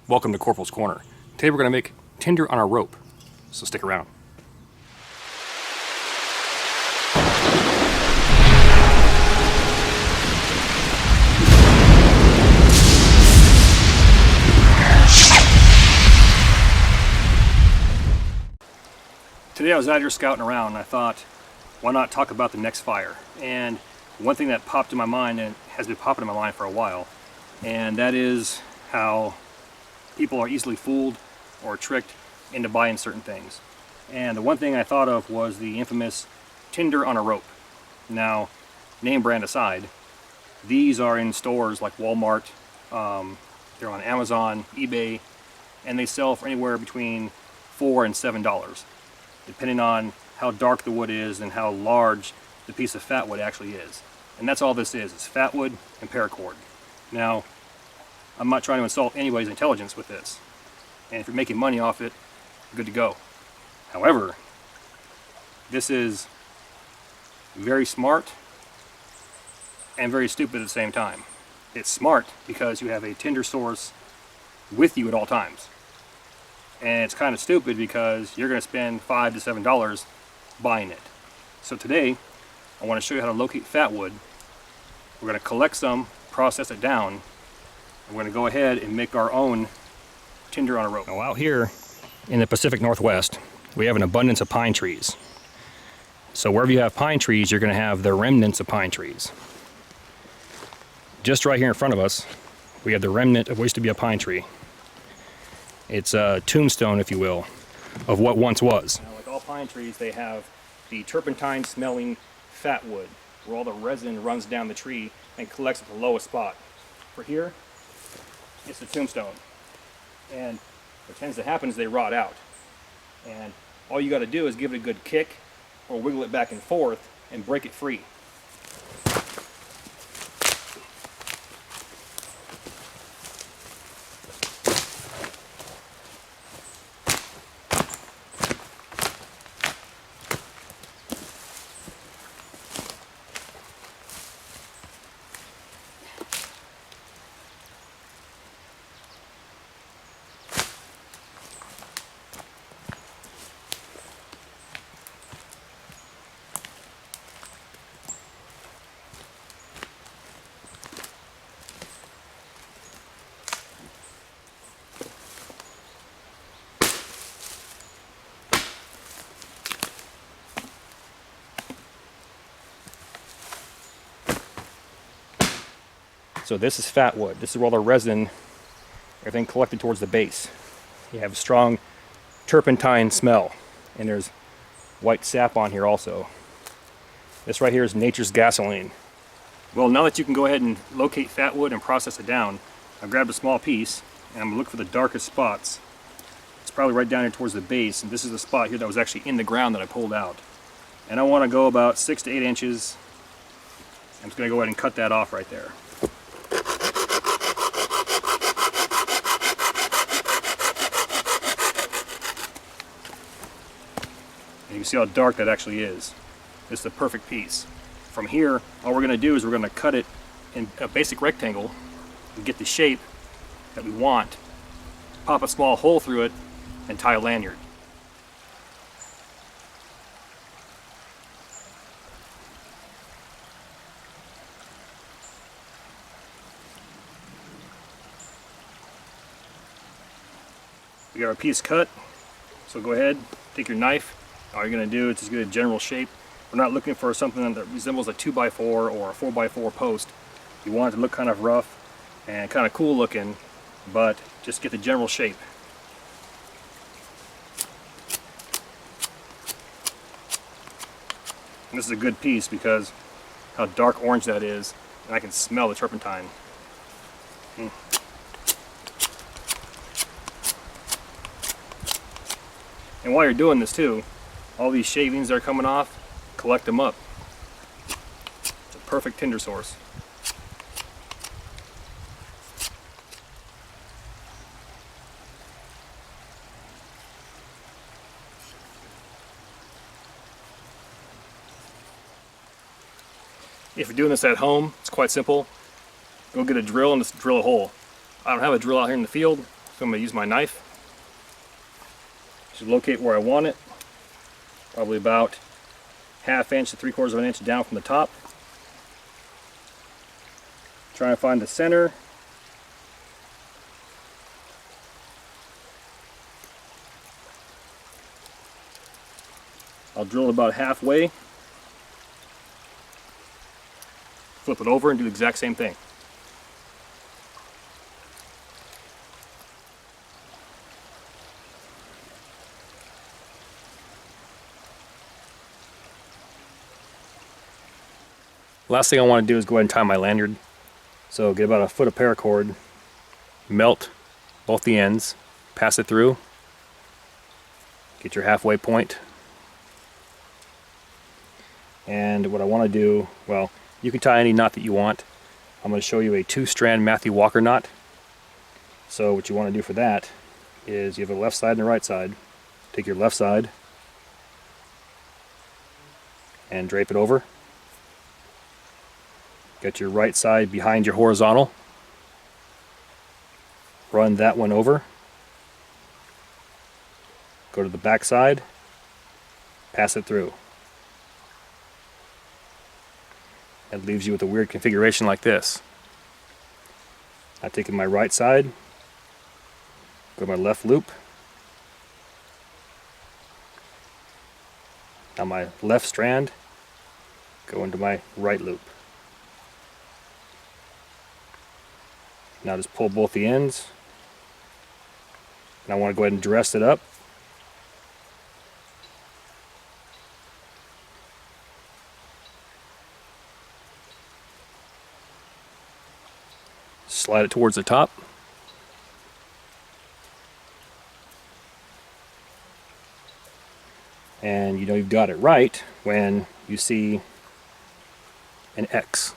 Welcome to Corporals Corner. Today we're going to make tinder on a rope, so stick around. Today I was out here scouting around and I thought, why not talk about the next fire? And one thing that popped in my mind, and has been popping in my mind for a while, and that is how people are easily fooled or tricked into buying certain things. And the one thing I thought of was the infamous Tinder on a rope. Now, name brand aside, these are in stores like Walmart, they're on Amazon, eBay, and they sell for anywhere between $4 and $7, depending on how dark the wood is and how large the piece of fat wood actually is. And that's all this is, it's fat wood and paracord. Now, I'm not trying to insult anybody's intelligence with this. And if you're making money off it, good to go. However, this is very smart and very stupid at the same time. It's smart because you have a tinder source with you at all times. And it's kind of stupid because you're going to spend $5 to $7 buying it. So today, I want to show you how to locate fat wood. We're going to collect some, process it down, and we're going to go ahead and make our own tinder on a rope. Now out here in the Pacific Northwest, we have an abundance of pine trees. So wherever you have pine trees, you're going to have the remnants of pine trees. Just right here in front of us, we have the remnant of what used to be a pine tree. It's a tombstone, if you will, of what once was. Now, like all pine trees, they have the turpentine smelling fat wood, where all the resin runs down the tree and collects at the lowest spot. For here, it's the tombstone. And what tends to happen is they rot out. And all you got to do is give it a good kick or wiggle it back and forth and break it free. So this is fat wood. This is where all the resin, everything collected towards the base. You have a strong turpentine smell, and there's white sap on here also. This right here is nature's gasoline. Well, now that you can go ahead and locate fat wood and process it down, I've grabbed a small piece and I'm gonna look for the darkest spots. It's probably right down here towards the base, and this is the spot here that was actually in the ground that I pulled out. And I want to go about 6 to 8 inches. I'm just gonna go ahead and cut that off right there. And you can see how dark that actually is. This is the perfect piece. From here, all we're going to do is we're going to cut it in a basic rectangle and get the shape that we want. Pop a small hole through it and tie a lanyard. We got our piece cut, so go ahead, take your knife. All you're going to do is just get a general shape. We're not looking for something that resembles a 2x4 or a 4x4 post. You want it to look kind of rough and kind of cool looking, but just get the general shape. And this is a good piece because how dark orange that is, and I can smell the turpentine. And while you're doing this too, all these shavings that are coming off, collect them up. It's a perfect tinder source. If you're doing this at home, it's quite simple. Go get a drill and just drill a hole. I don't have a drill out here in the field, So I'm going to use my knife to locate where I want it, probably about 1/2 inch to 3/4 of an inch down from the top. Try and find the center. I'll drill it about halfway, flip it over and do the exact same thing. Last thing I want to do is go ahead and tie my lanyard. So get about 1 foot of paracord, melt both the ends, pass it through, get your halfway point. And what I want to do, well, you can tie any knot that you want. I'm going to show you a 2-strand Matthew Walker knot. So what you want to do for that is you have a left side and a right side. Take your left side and drape it over. Get your right side behind your horizontal. Run that one over. Go to the back side, pass it through. That leaves you with a weird configuration like this. I'm taking my right side, go to my left loop. Now my left strand, go into my right loop. Now just pull both the ends. And I want to go ahead and dress it up. Slide it towards the top. And you know you've got it right when you see an X.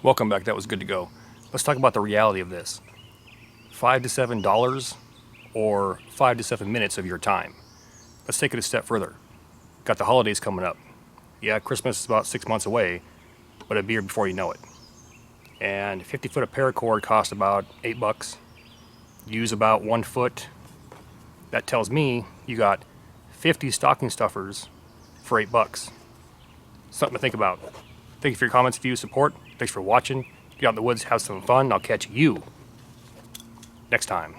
Welcome back, that was good to go. Let's talk about the reality of this. $5 to $7 or 5 to 7 minutes of your time. Let's take it a step further. Got the holidays coming up. Yeah, Christmas is about 6 months away, but it'll be here before you know it. And 50 foot of paracord costs about $8. Use about 1 foot. That tells me you got 50 stocking stuffers for $8. Something to think about. Thank you for your comments, views, support. Thanks for watching. Get out in the woods, have some fun. I'll catch you next time.